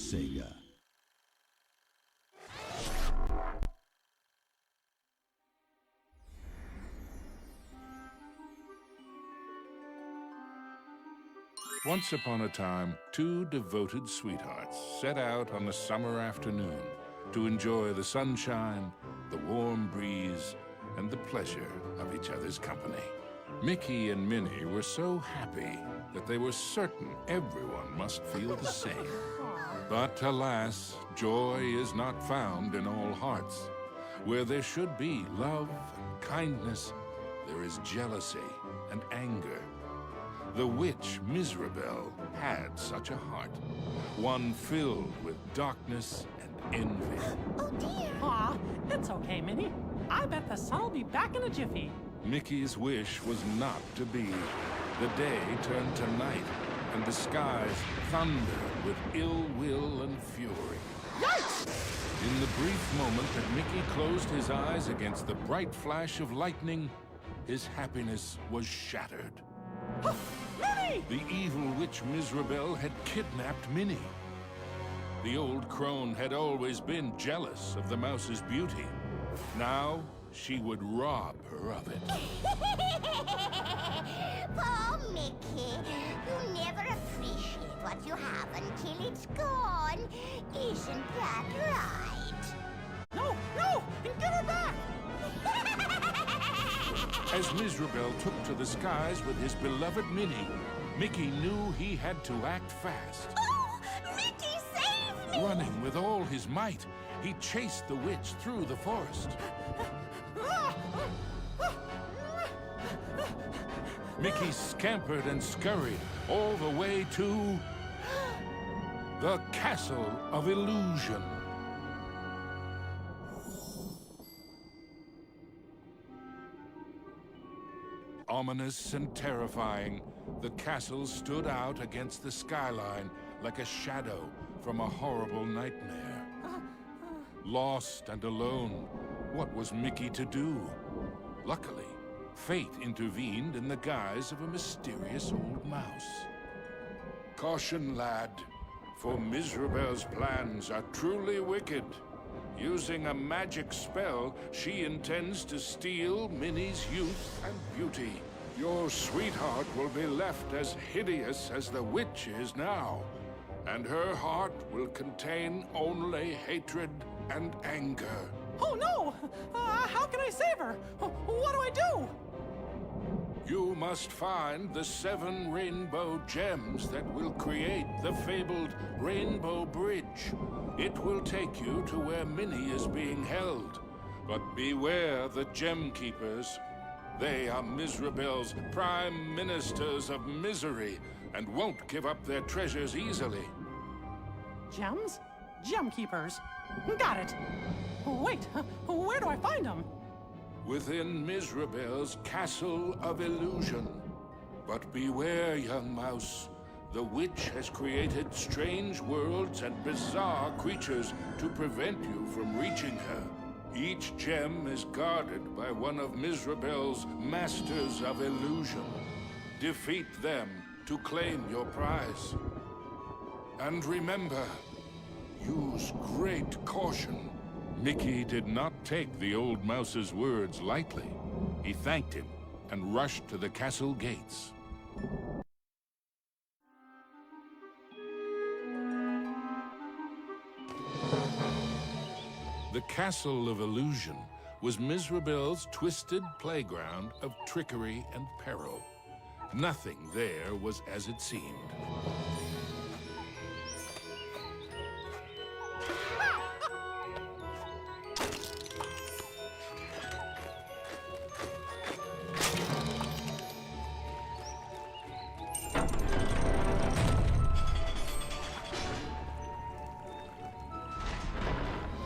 Sega. Once upon a time, two devoted sweethearts set out on a summer afternoon to enjoy the sunshine, the warm breeze, and the pleasure of each other's company. Mickey and Minnie were so happy that they were certain everyone must feel the same. But alas, joy is not found in all hearts. Where there should be love and kindness, there is jealousy and anger. The witch Mizrabel had such a heart, one filled with darkness and envy. Oh dear! Aw, it's okay, Minnie. I bet the sun will be back in a jiffy. Mickey's wish was not to be. The day turned to night, and the skies thundered with ill will and fury. Yikes! In the brief moment that Mickey closed his eyes against the bright flash of lightning, his happiness was shattered. Minnie! The evil witch Mizrabel had kidnapped Minnie. The old crone had always been jealous of the mouse's beauty. Now, she would rob her of it. Poor Mickey, you never appreciate what you have until it's gone. Isn't that right? No! Give her back! As Mizrabel took to the skies with his beloved Minnie, Mickey knew he had to act fast. Oh, Mickey, save me! Running with all his might, he chased the witch through the forest. Mickey scampered and scurried all the way to the Castle of Illusion. Ominous and terrifying, the castle stood out against the skyline like a shadow from a horrible nightmare. Lost and alone, what was Mickey to do? Luckily, fate intervened in the guise of a mysterious old mouse. Caution, lad, for Mizrabel's plans are truly wicked. Using a magic spell, she intends to steal Minnie's youth and beauty. Your sweetheart will be left as hideous as the witch is now, and her heart will contain only hatred and anger. Oh no! How can I save her? What do I do? You must find the 7 rainbow gems that will create the fabled Rainbow Bridge. It will take you to where Minnie is being held. But beware the Gem Keepers. They are Mizrabel's prime ministers of misery and won't give up their treasures easily. Gems? Gem keepers. Got it. Wait, where do I find them? Within Mizrabel's Castle of Illusion. But beware, young mouse. The witch has created strange worlds and bizarre creatures to prevent you from reaching her. Each gem is guarded by one of Mizrabel's Masters of Illusion. Defeat them to claim your prize. And remember, use great caution. Mickey did not take the old mouse's words lightly. He thanked him and rushed to the castle gates. The Castle of Illusion was Mizrabel's twisted playground of trickery and peril. Nothing there was as it seemed.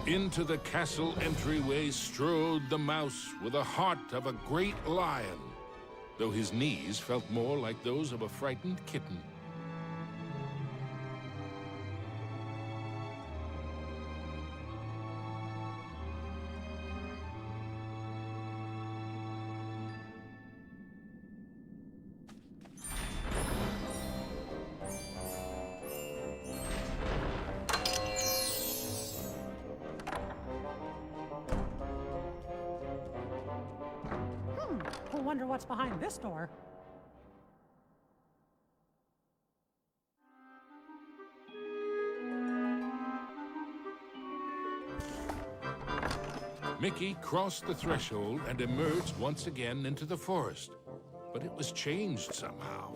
Into the castle entryway strode the mouse with the heart of a great lion, though his knees felt more like those of a frightened kitten. wonder what's behind this door. Mickey crossed the threshold and emerged once again into the forest. But it was changed somehow.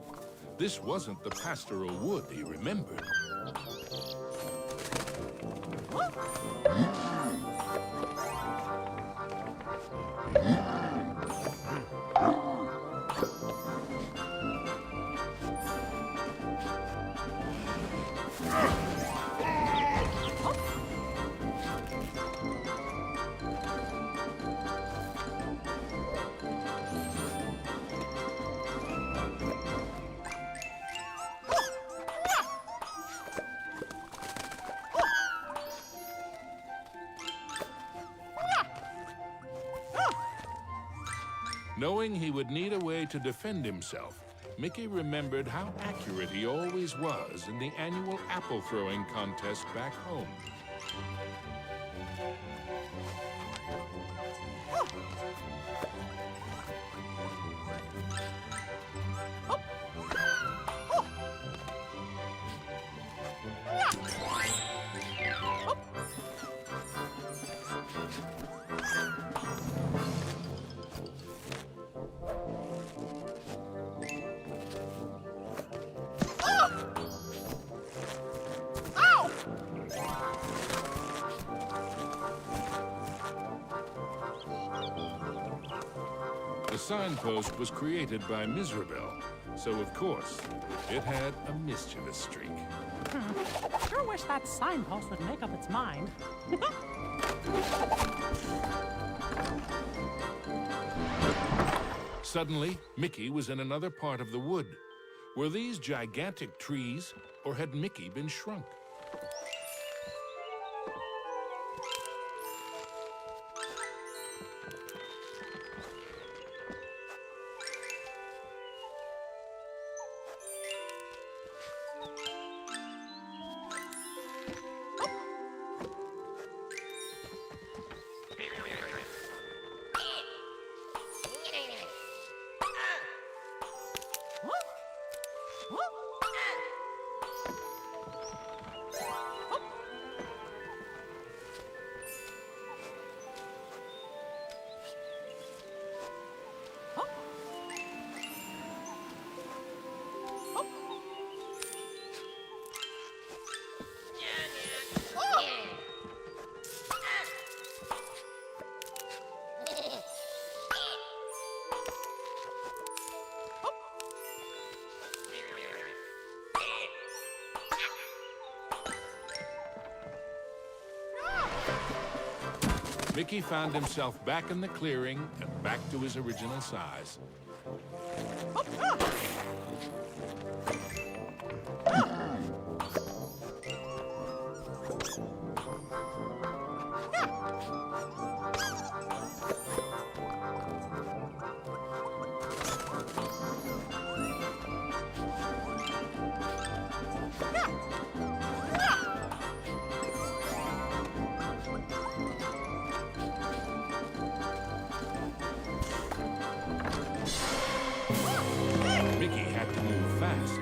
This wasn't the pastoral wood he remembered. Knowing he would need a way to defend himself, Mickey remembered how accurate he always was in the annual apple throwing contest back home. The signpost was created by Mizrabel, so of course, it had a mischievous streak. Sure wish that signpost would make up its mind. Suddenly, Mickey was in another part of the wood. Were these gigantic trees, or had Mickey been shrunk? Mickey found himself back in the clearing and back to his original size. Mickey had to move fast.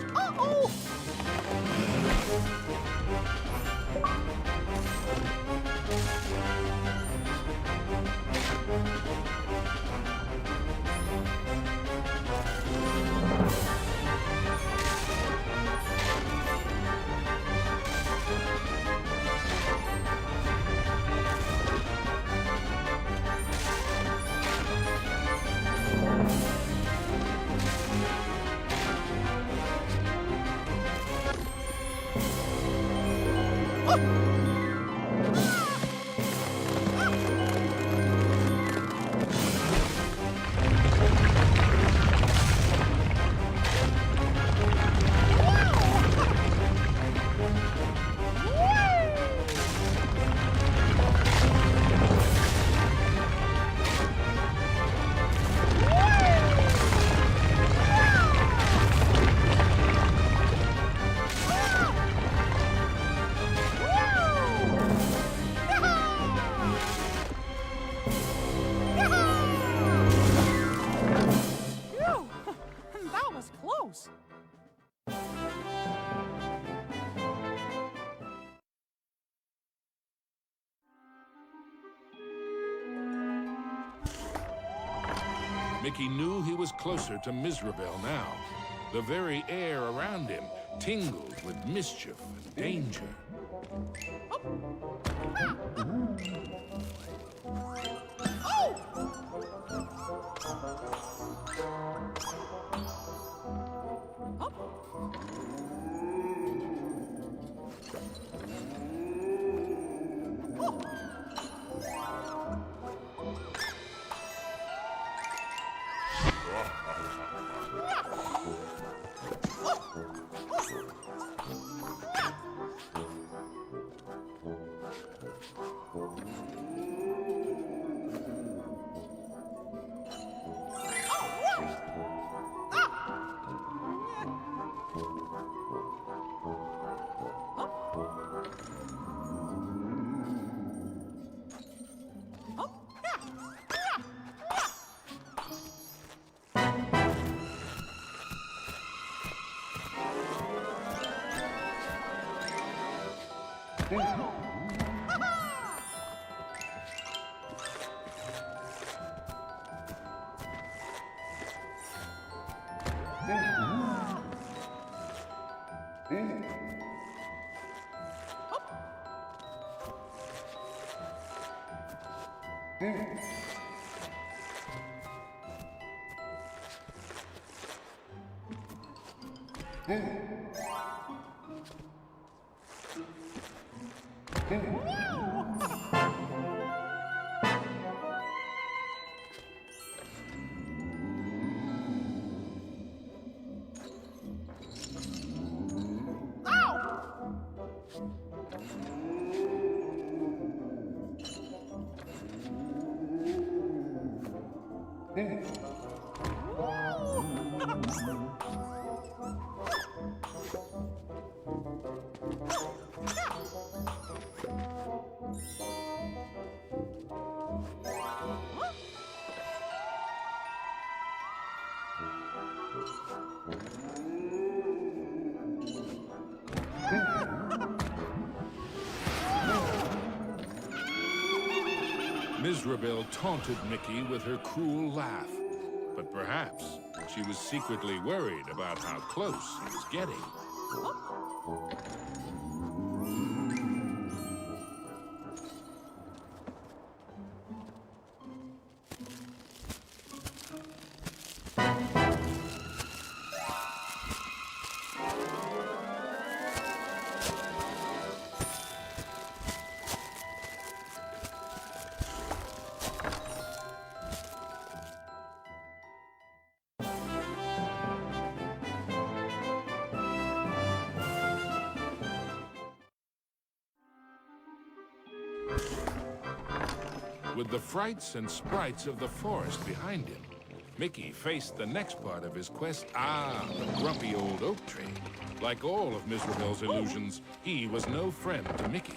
Mickey knew he was closer to Mizrabel now. The very air around him tingled with mischief and danger. Mizrabel taunted Mickey with her cruel laugh, but perhaps she was secretly worried about how close he was getting. With the frights and sprites of the forest behind him, Mickey faced the next part of his quest. The grumpy old oak tree. Like all of Mizrabel's illusions, he was no friend to Mickey.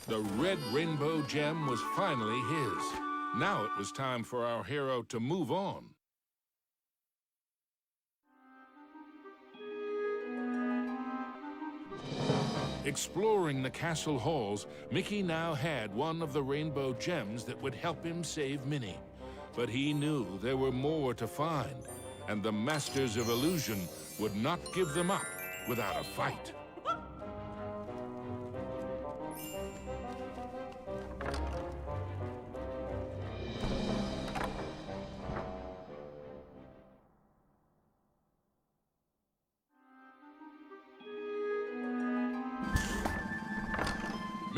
The red rainbow gem was finally his. Now it was time for our hero to move on. Exploring the castle halls, Mickey now had one of the rainbow gems that would help him save Minnie. But he knew there were more to find, and the Masters of Illusion would not give them up without a fight.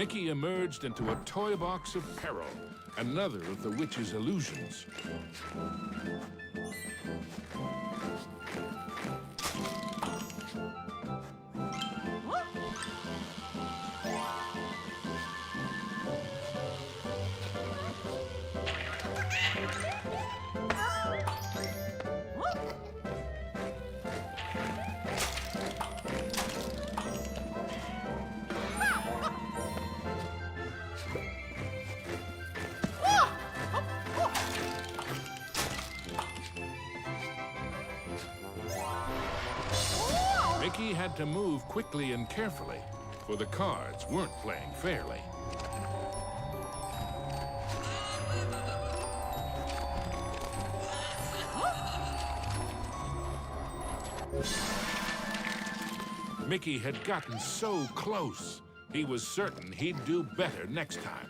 Mickey emerged into a toy box of peril, another of the witch's illusions. Mickey had to move quickly and carefully, for the cards weren't playing fairly. Mickey had gotten so close, he was certain he'd do better next time.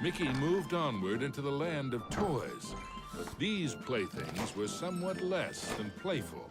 Mickey moved onward into the land of toys, but these playthings were somewhat less than playful.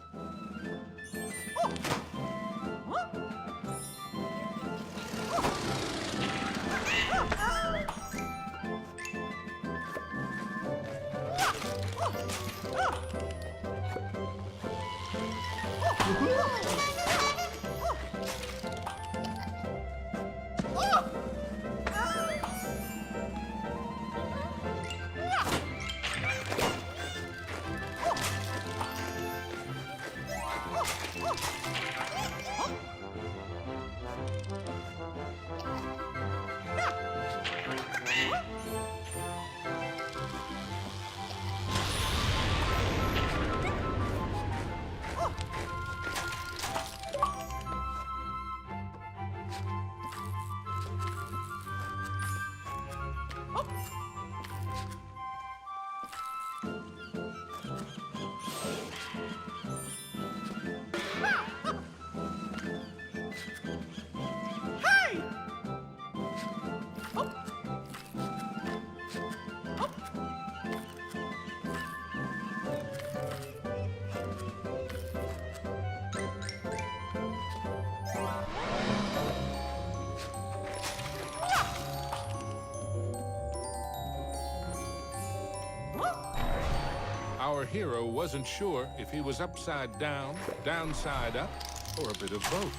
Our hero wasn't sure if he was upside down, downside up, or a bit of both.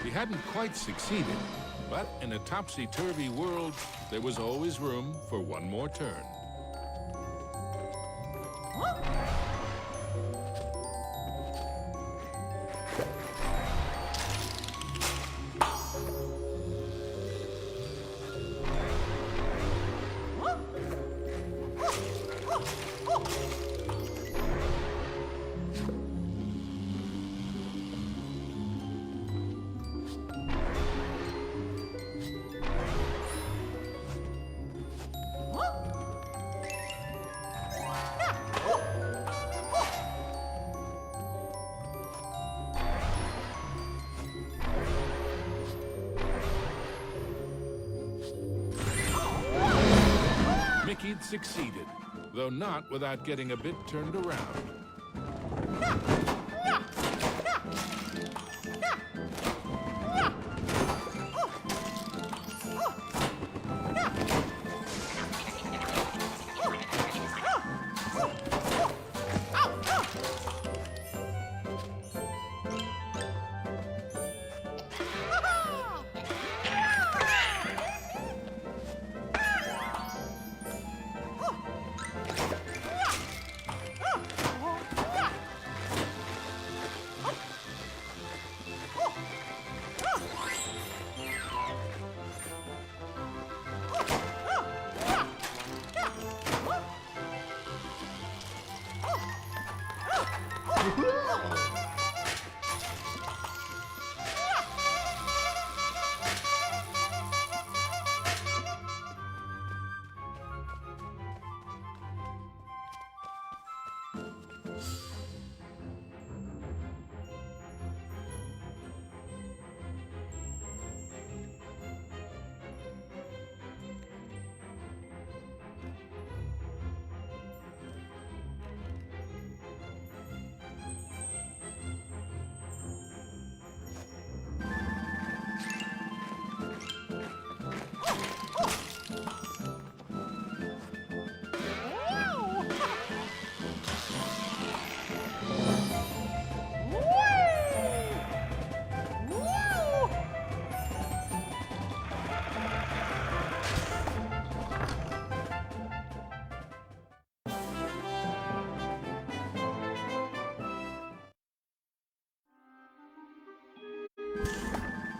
He hadn't quite succeeded, but in a topsy-turvy world, there was always room for one more turn. Mickey'd succeeded, though not without getting a bit turned around.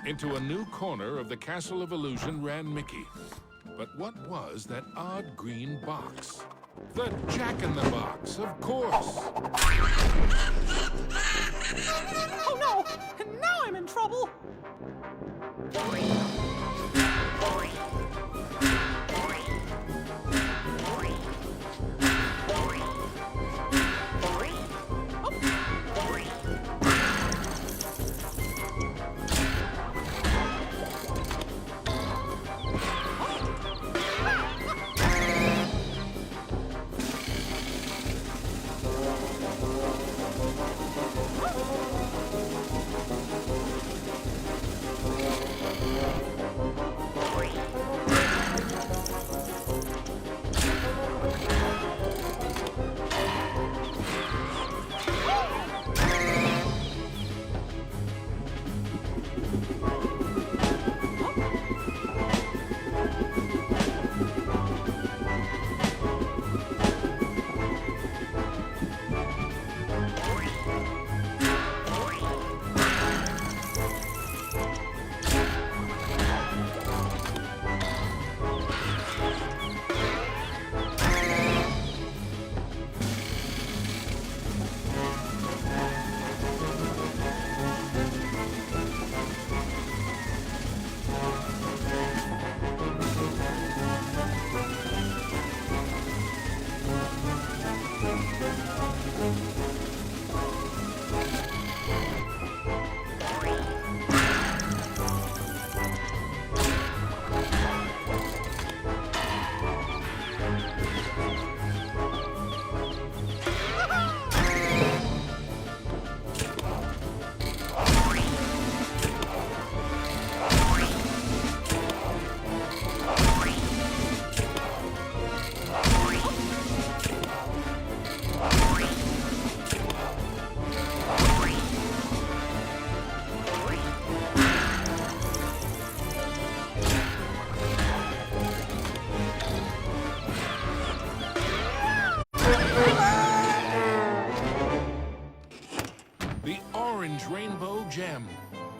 Into a new corner of the Castle of Illusion ran Mickey. But what was that odd green box? The Jack-in-the-Box, of course! Oh no! Now I'm in trouble!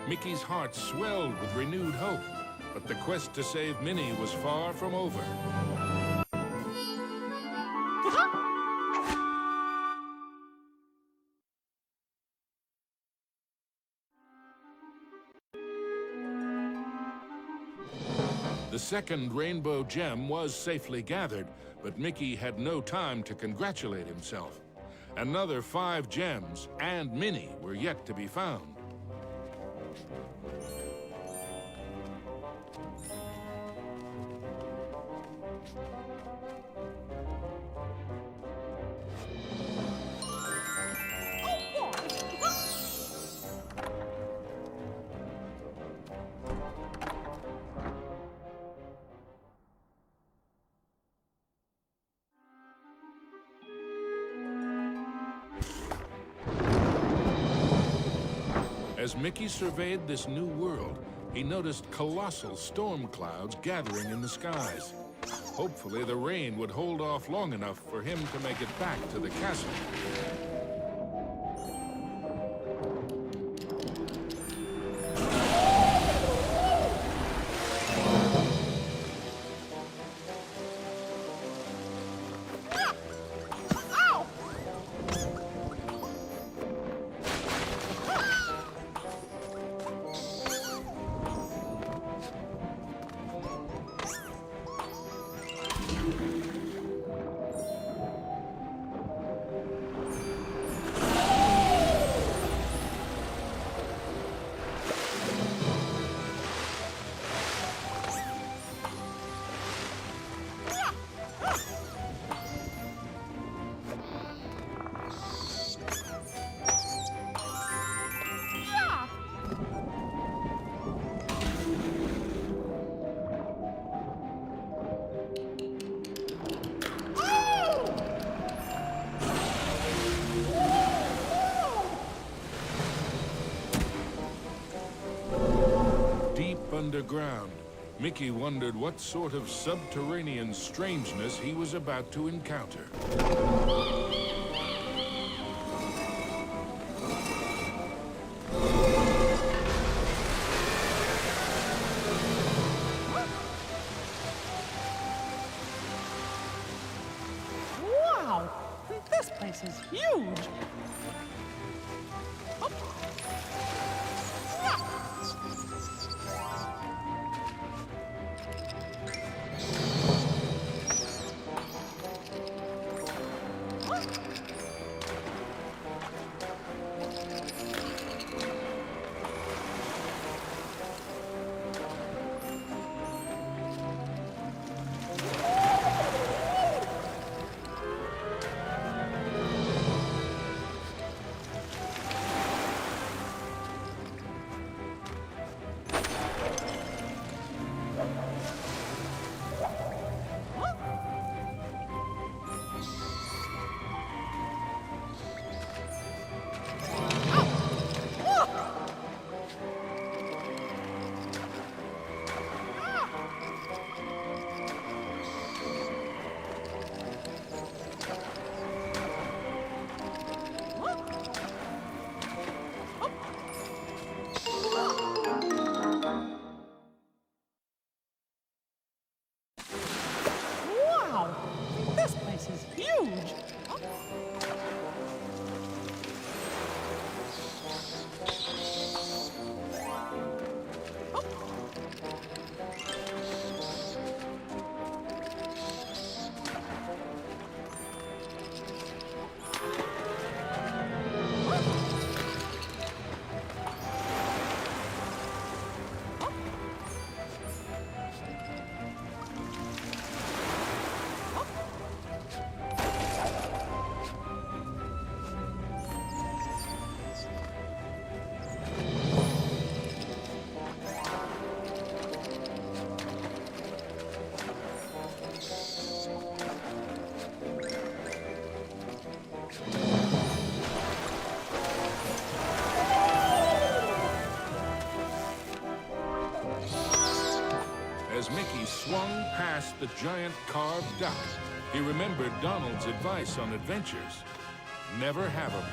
Mickey's heart swelled with renewed hope, but the quest to save Minnie was far from over. The second rainbow gem was safely gathered, but Mickey had no time to congratulate himself. Another 5 gems and Minnie were yet to be found. As Mickey surveyed this new world, he noticed colossal storm clouds gathering in the skies. Hopefully, the rain would hold off long enough for him to make it back to the castle. Underground, Mickey wondered what sort of subterranean strangeness he was about to encounter. Wow! This place is huge! This place is huge! As Mickey swung past the giant carved duck, he remembered Donald's advice on adventures. Never have 'em.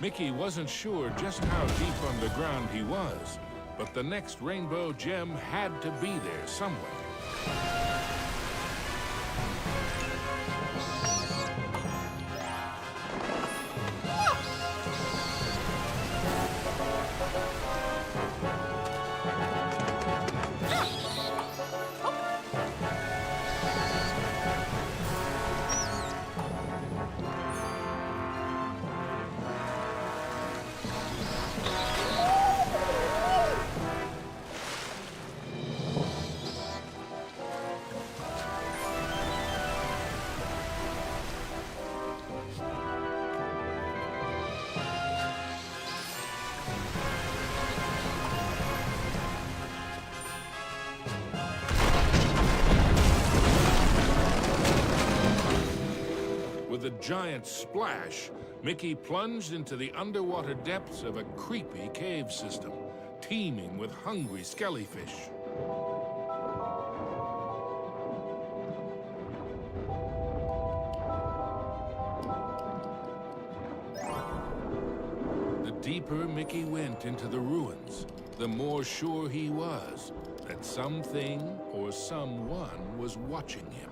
Mickey wasn't sure just how deep underground he was, but the next rainbow gem had to be there somewhere. With a giant splash, Mickey plunged into the underwater depths of a creepy cave system, teeming with hungry skellyfish. The deeper Mickey went into the ruins, the more sure he was that something or someone was watching him.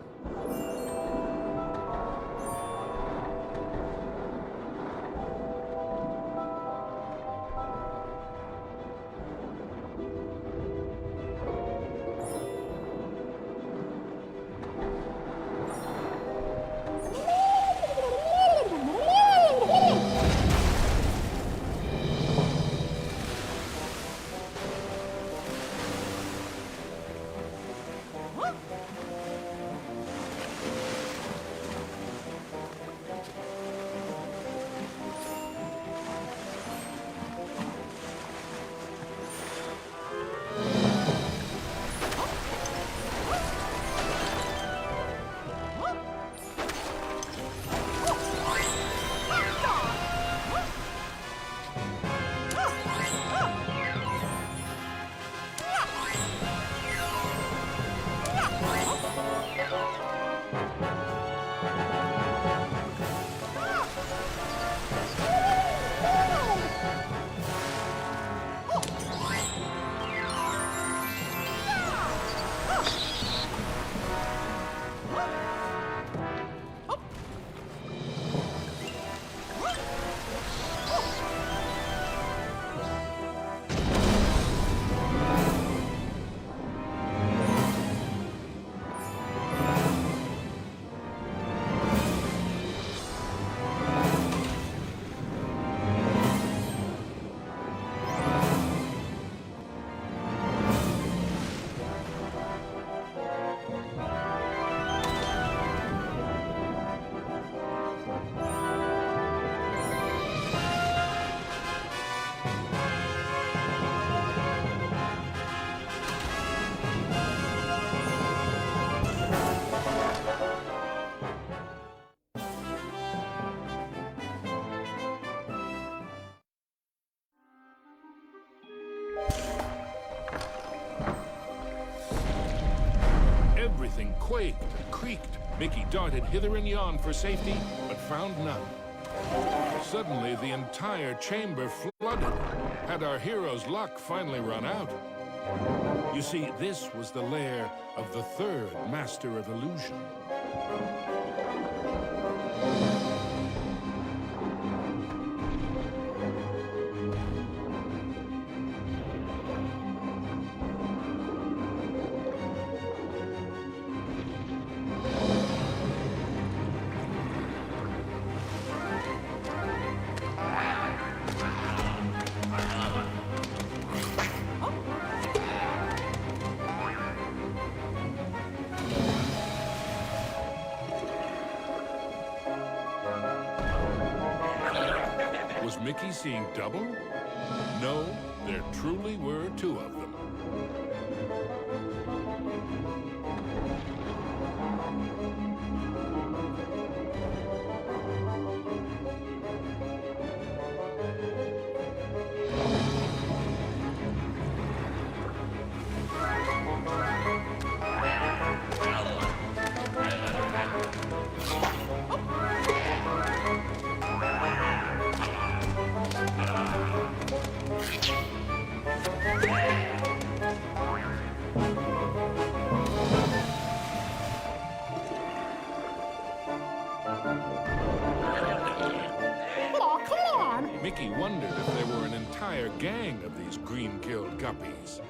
Everything quaked and creaked. Mickey darted hither and yon for safety, but found none. Suddenly, the entire chamber flooded. Had our hero's luck finally run out? You see, this was the lair of the third Master of Illusion. Mickey seeing double? No, there truly were two of them. Oh, come on! Mickey wondered if there were an entire gang of these green-killed guppies.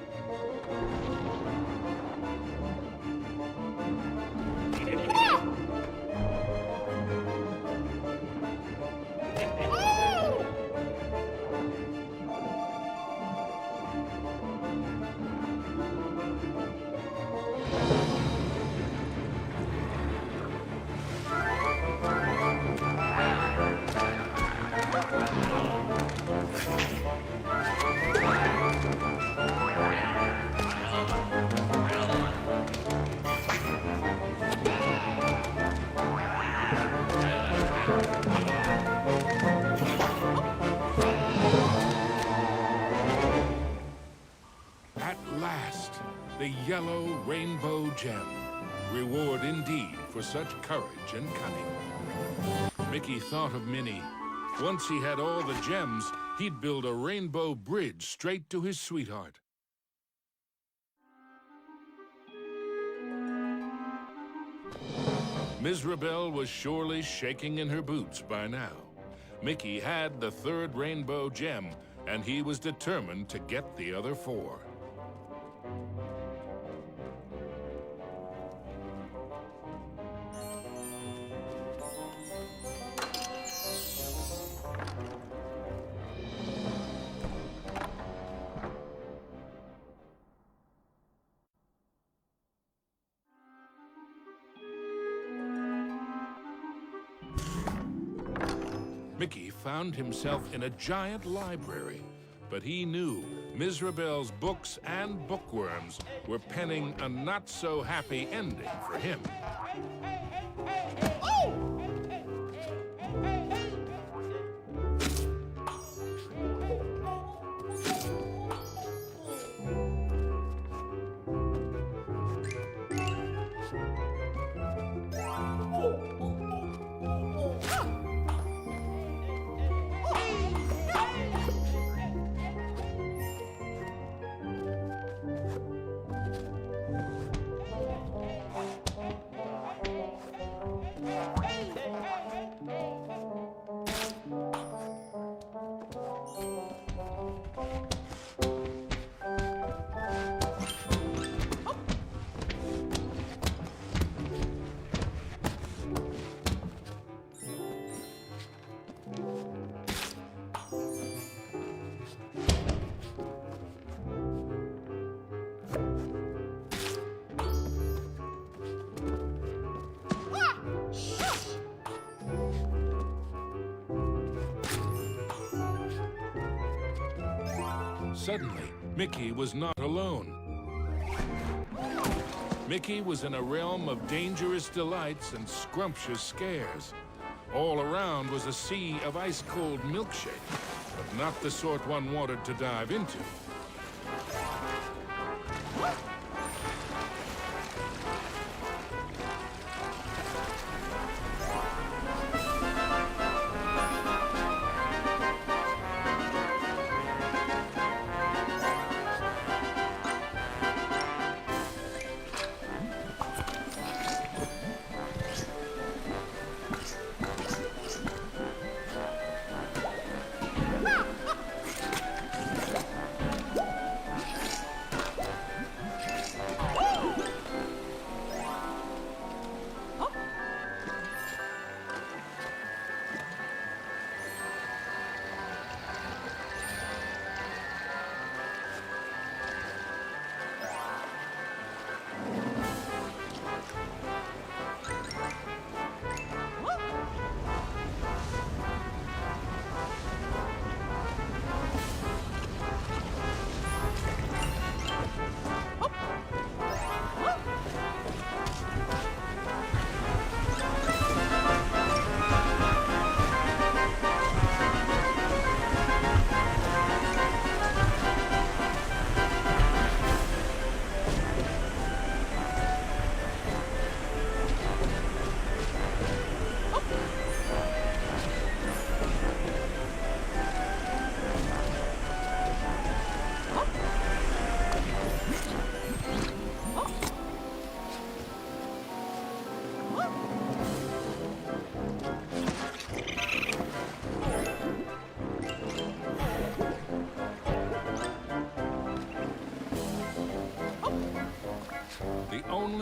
At last, the yellow rainbow gem. Reward indeed for such courage and cunning. Mickey thought of Minnie. Once he had all the gems, he'd build a rainbow bridge straight to his sweetheart. Mizrabel was surely shaking in her boots by now. Mickey had the third rainbow gem, and he was determined to get the other four. Mickey found himself in a giant library, but he knew Mizrabel's books and bookworms were penning a not-so-happy ending for him. Suddenly, Mickey was not alone. Mickey was in a realm of dangerous delights and scrumptious scares. All around was a sea of ice-cold milkshake, but not the sort one wanted to dive into.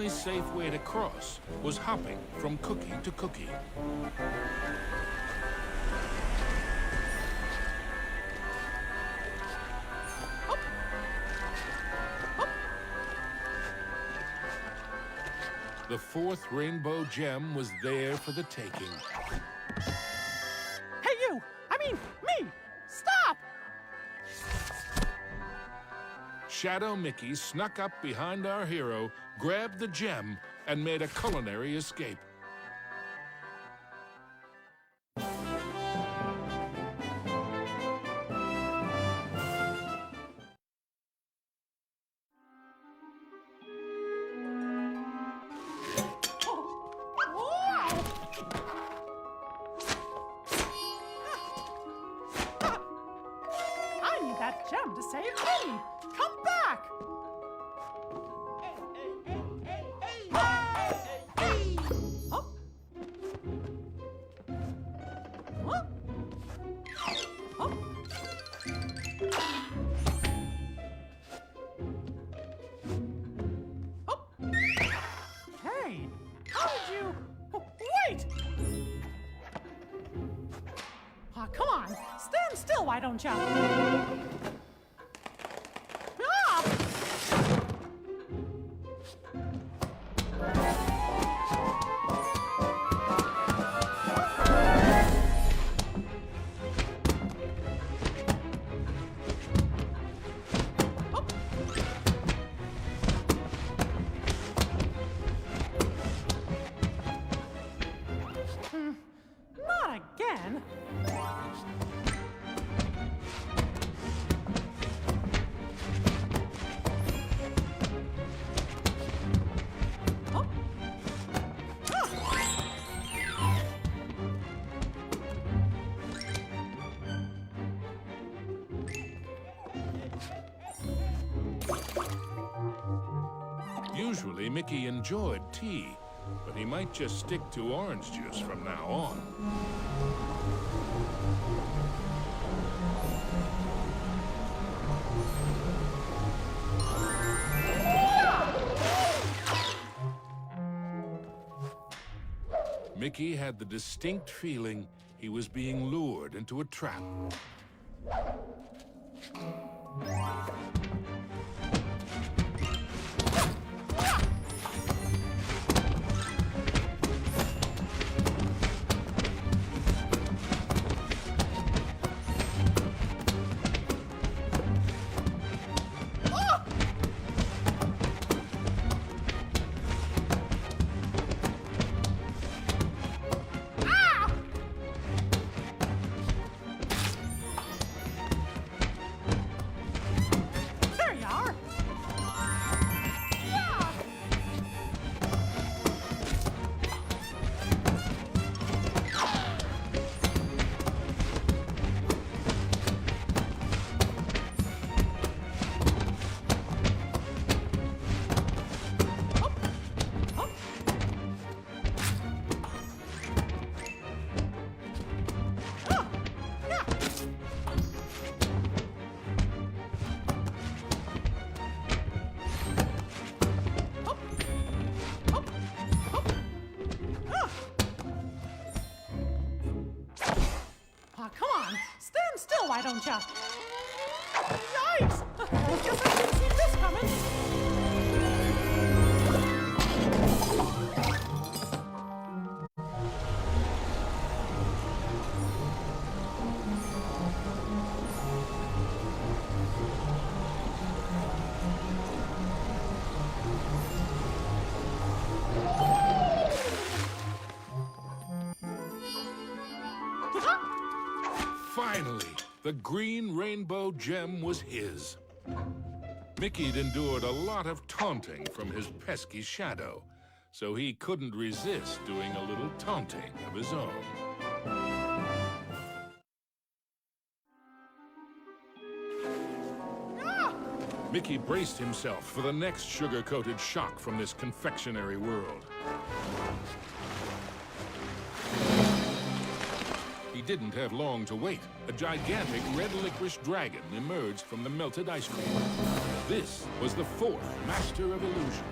only safe way to cross was hopping from cookie to cookie. The fourth rainbow gem was there for the taking. Hey, you! I mean, me! Stop! Shadow Mickey snuck up behind our hero, grabbed the gem, and made a culinary escape. I need that gem to save me! Come back! Huh? Huh? Huh? Oh. Hey, how did you... Wait! Aw, come on. Stand still, why don't you? Ah! Not again. Oh. Usually, Mickey enjoyed tea, but he might just stick to orange juice from now on. Mickey had the distinct feeling he was being lured into a trap. There you are. Yeah. Aw, come on. Stand still, why don't you? Yikes! Guess I didn't see this coming. Finally, the green rainbow gem was his. Mickey'd endured a lot of taunting from his pesky shadow, so he couldn't resist doing a little taunting of his own. Mickey braced himself for the next sugar-coated shock from this confectionery world. He didn't have long to wait. A gigantic red licorice dragon emerged from the melted ice cream. This was the fourth Master of Illusion.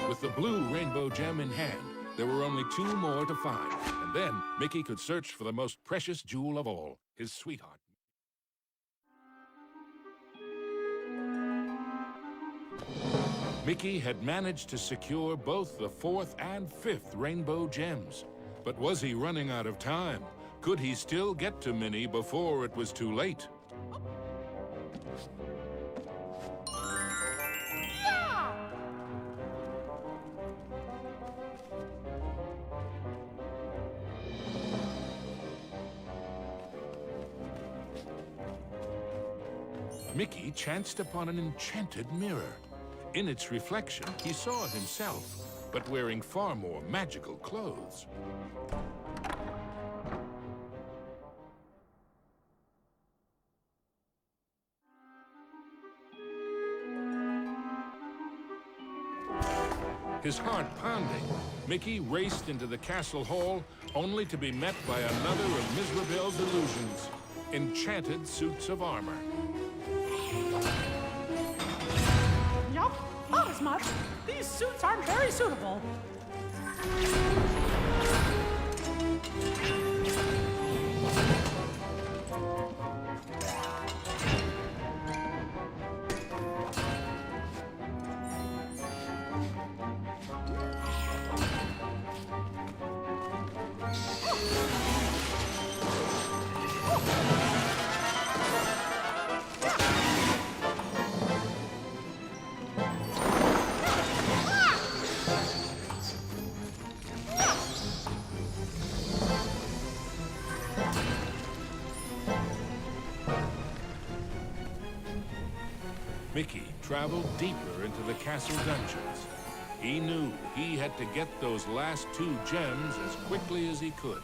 With the blue rainbow gem in hand, there were only 2 more to find. And then Mickey could search for the most precious jewel of all, his sweetheart. Mickey had managed to secure both the 4th and 5th rainbow gems. But was he running out of time? Could he still get to Minnie before it was too late? Mickey chanced upon an enchanted mirror. In its reflection, he saw himself, but wearing far more magical clothes. His heart pounding, Mickey raced into the castle hall, only to be met by another of Mizrabel's illusions, enchanted suits of armor. Yup, not as much. These suits aren't very suitable. Mickey traveled deeper into the castle dungeons. He knew he had to get those last 2 gems as quickly as he could.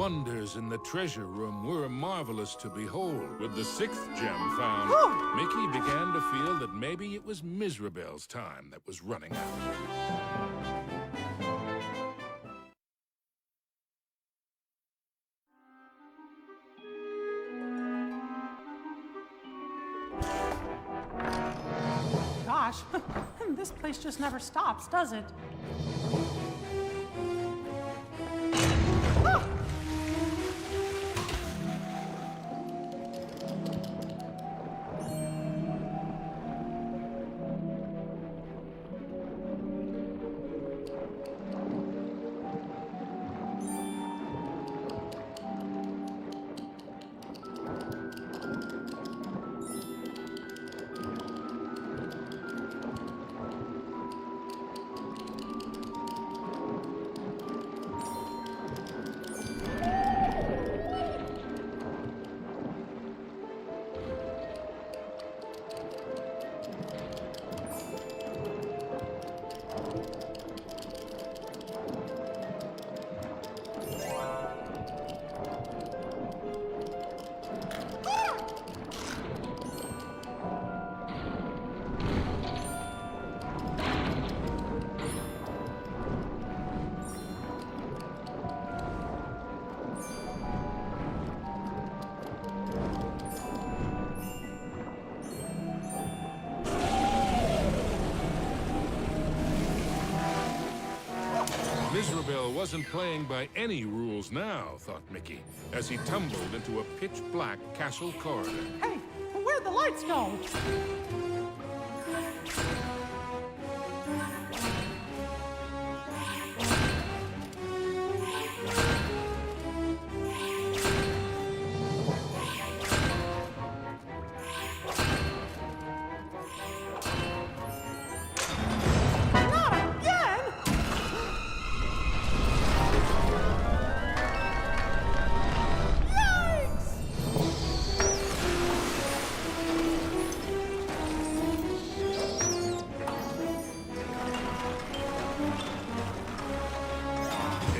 wonders in the treasure room were marvelous to behold. With the 6th gem found, Mickey began to feel that maybe it was Mizrabel's time that was running out. Gosh, this place just never stops, does it? Ah! Mizrabel wasn't playing by any rules now, thought Mickey, as he tumbled into a pitch-black castle corridor. Hey, where'd the lights go?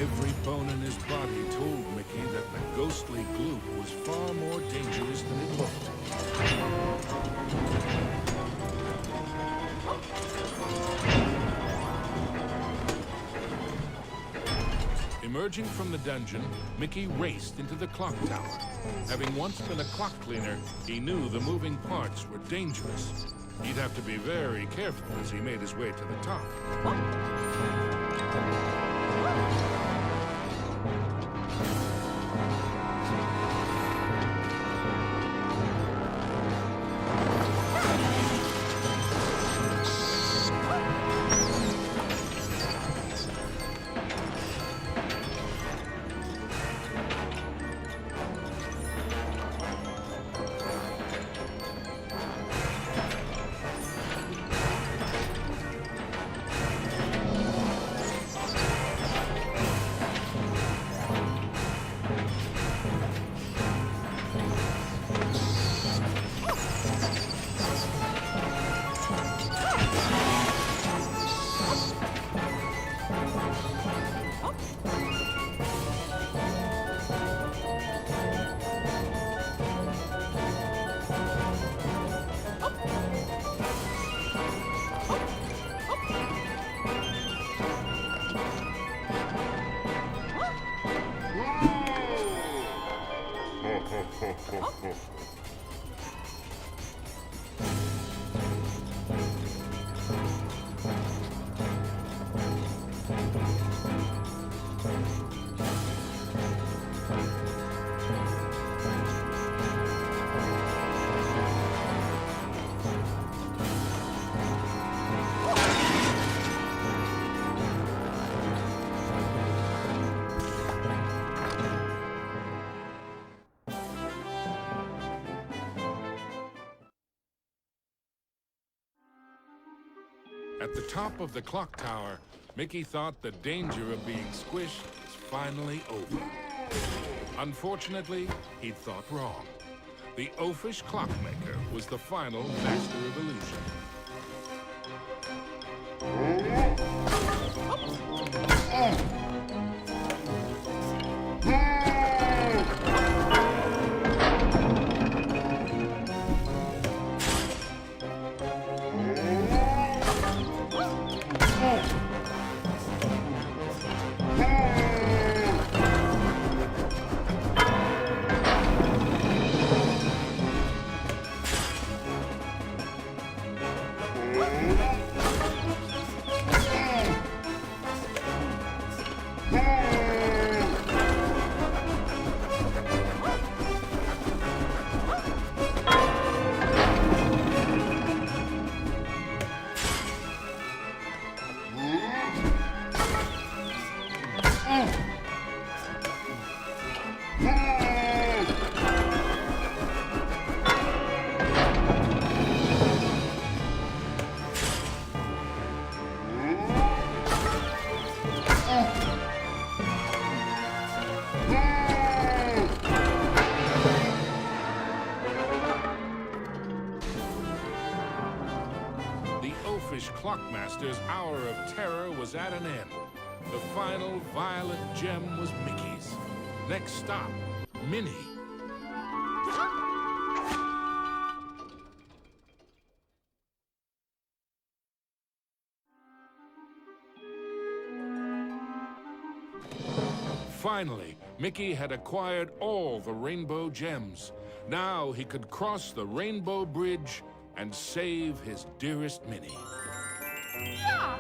Every bone in his body told Mickey that the ghostly gloop was far more dangerous than it looked. Emerging from the dungeon, Mickey raced into the clock tower. Having once been a clock cleaner, he knew the moving parts were dangerous. He'd have to be very careful as he made his way to the top. At the top of the clock tower, Mickey thought the danger of being squished was finally over. Unfortunately, he'd thought wrong. The oafish clockmaker was the final master of illusion. Clockmaster's hour of terror was at an end. The final violet gem was Mickey's. Next stop, Minnie. Finally, Mickey had acquired all the rainbow gems. Now he could cross the Rainbow Bridge and save his dearest Minnie. Yeah!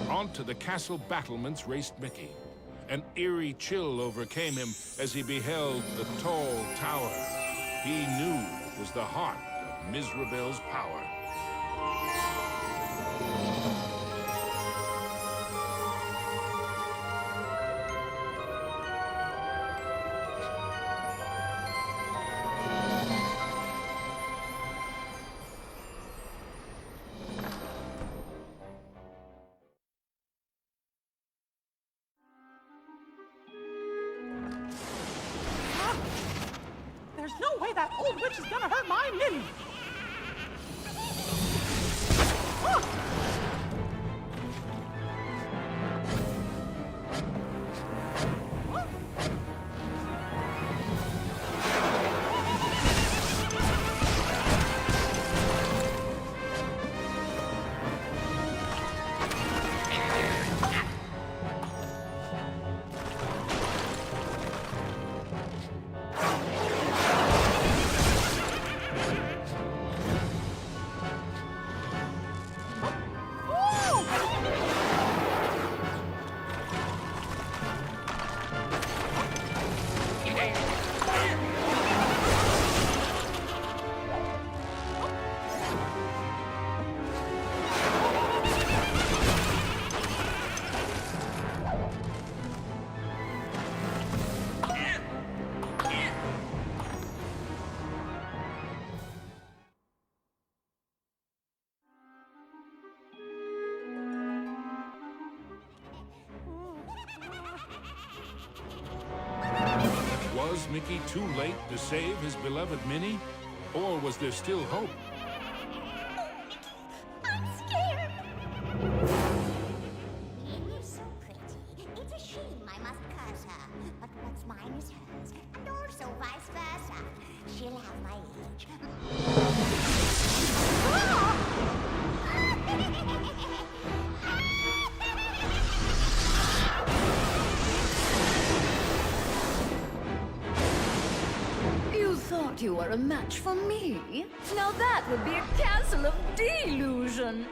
Onto the castle battlements raced Mickey. An eerie chill overcame him as he beheld the tall tower. He knew it was the heart of Mizrabel's power. There's no way that old witch is gonna hurt my Minnie! Ah! Was Mickey too late to save his beloved Minnie? Or was there still hope? I'm scared. Minnie's so pretty. It's a shame I must curse her. But what's mine is hers, and also vice versa. She'll have my age. You thought you were a match for me? Now that would be a castle of delusion.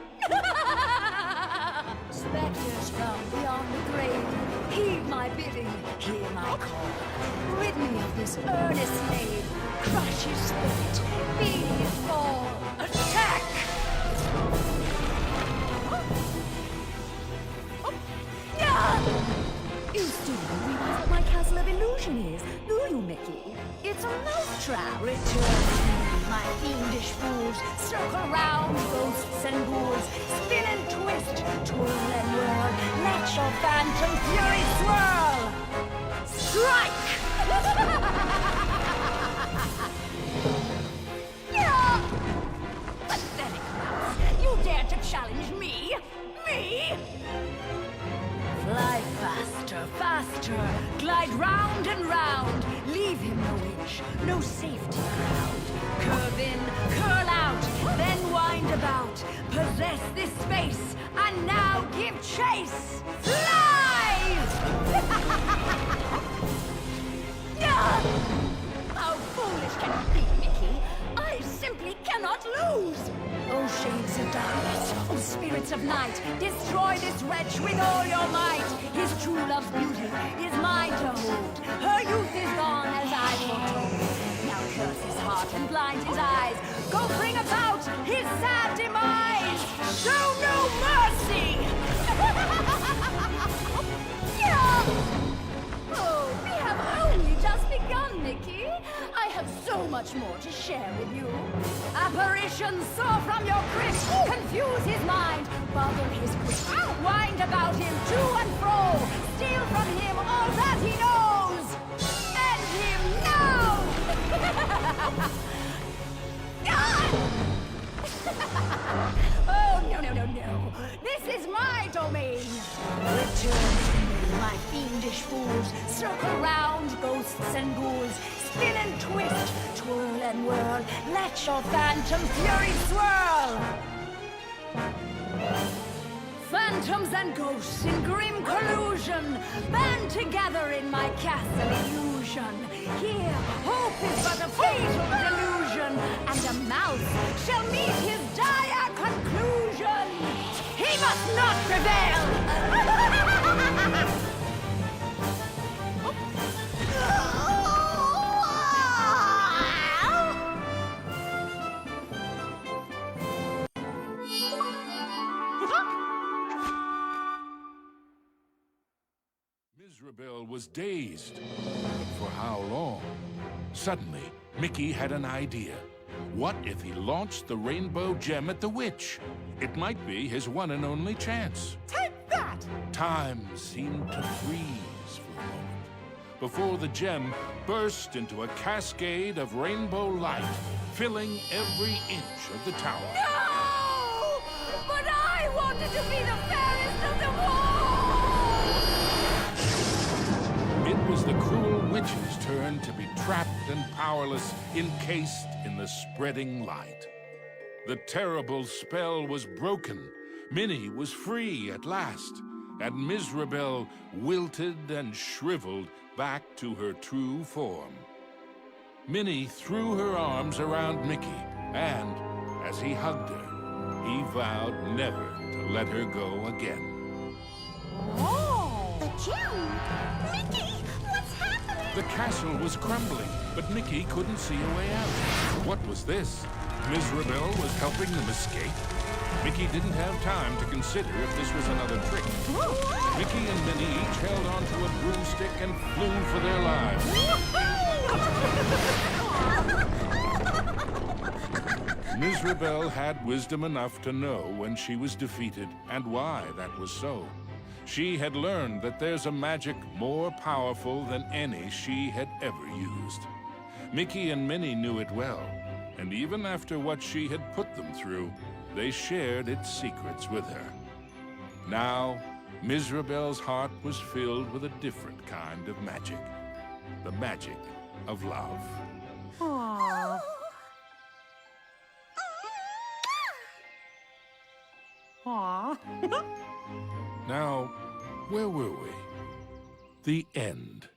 Spectres from beyond the grave, heed my bidding, hear my call. Rid me of this earnest slave, crush his spirit, be his fall. Attack! You still don't realize what my castle of illusion is, do you, Mickey? It's a mousetrap. Return to me, my fiendish fools. Circle round, ghosts and ghouls. Spin and twist, twirl and whirl. Let your phantom fury swirl. Strike! Pathetic mouse! You dare to challenge me? Me? Fly faster, faster, glide round and round. Leave him no inch, no safety ground. Curve in, curl out, then wind about. Possess this space, and now give chase. Fly! How foolish can you be, Mickey? I simply cannot lose. Oh, shades of darkness, oh, spirits of night, destroy this wretch with all your might. His true love's beauty is mine to hold. Her youth is gone as I foretold. Now curse his heart and blind his eyes. Go bring about his sad demise. Show no mercy! Oh, we have only just begun, Mickey. I have so much more to share with you. Apparitions soar from your crypt, confuse his mind, boggle his wit, wind about him to and fro, steal from him all that he knows. This is my domain! Return to me, my fiendish fools. Circle round, ghosts and ghouls. Spin and twist, twirl and whirl. Let your phantom fury swirl! Phantoms and ghosts in grim collusion band together in my castle illusion. Here, hope is but a fatal delusion, and a mouse shall meet his dire conclusion. He must not prevail! Mizrabel was dazed. But for how long? Suddenly, Mickey had an idea. What if he launched the rainbow gem at the witch? It might be his one and only chance. Take that! Time seemed to freeze for a moment before the gem burst into a cascade of rainbow light, filling every inch of the tower. No! But I wanted to be the fairest of them all! It was the cruel witch's turn to be trapped and powerless, encased in the spreading light. The terrible spell was broken. Minnie was free at last, and Mizrabel wilted and shriveled back to her true form. Minnie threw her arms around Mickey, and as he hugged her, he vowed never to let her go again. Oh! The gem! Mickey, what's happening? The castle was crumbling, but Mickey couldn't see a way out. What was this? Mizrabel was helping them escape? Mickey didn't have time to consider if this was another trick. Mickey and Minnie each held onto a broomstick and flew for their lives. Mizrabel had wisdom enough to know when she was defeated and why that was so. She had learned that there's a magic more powerful than any she had ever used. Mickey and Minnie knew it well, and even after what she had put them through, they shared its secrets with her. Now, Mizrabel's heart was filled with a different kind of magic. The magic of love. Aww. Aww. Now, where were we? The end.